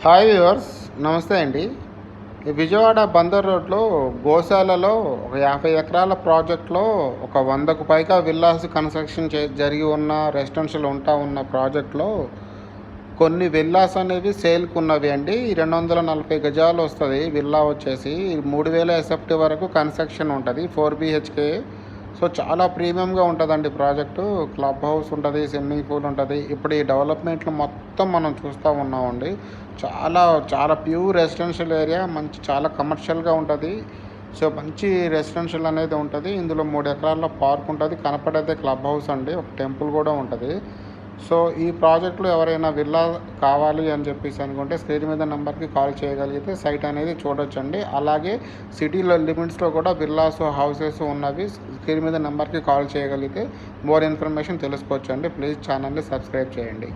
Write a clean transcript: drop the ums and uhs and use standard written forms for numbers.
Hi viewers, నమస్తే అండి. ఈ విజయవాడ బందర్ రోడ్లో గోశాలలో ఒక 50 ఎకరాల ప్రాజెక్ట్లో ఒక 100కు పైగా విల్లాస్ కన్స్ట్రక్షన్ జరిగి ఉన్న రెసిడెన్షియల్ ఉన్న ప్రాజెక్ట్లో కొన్ని విల్లాస్ అనేవి సేల్కి ఉన్నవి అండి. 240 గజాలు వస్తుంది విల్లా వచ్చేసి. 3000 ఎస్ఎఫ్టీ వరకు కన్స్ట్రక్షన్ ఉంటుంది. 4 BHK. సో చాలా ప్రీమియంగా ఉంటుందండి ప్రాజెక్టు. క్లబ్ హౌస్ ఉంటుంది, స్విమ్మింగ్ పూల్ ఉంటుంది. ఇప్పుడు ఈ డెవలప్మెంట్లు మొత్తం మనం చూస్తూ ఉన్నామండి. చాలా చాలా ప్యూర్ రెసిడెన్షియల్ ఏరియా, చాలా కమర్షియల్గా ఉంటుంది. సో మంచి రెసిడెన్షియల్ అనేది ఉంటుంది. ఇందులో 3 ఎకరాల పార్క్ ఉంటుంది. కనపడేదే క్లబ్ హౌస్ అండి, ఒక టెంపుల్ కూడా ఉంటుంది. సో ఈ ప్రాజెక్టులో ఎవరైనా విల్లా కావాలి అని చెప్పేసి అనుకుంటే స్క్రీన్ మీద నెంబర్కి కాల్ చేయగలిగితే సైట్ అనేది చూడొచ్చండి. అలాగే సిటీలో లిమిట్స్లో కూడా విల్లాస్, హౌసెస్ ఉన్నవి. స్క్రీన్ మీద నెంబర్కి కాల్ చేయగలిగితే మోర్ ఇన్ఫర్మేషన్ తెలుసుకోవచ్చు అండి. ప్లీజ్ ఛానల్ని సబ్స్క్రైబ్ చేయండి.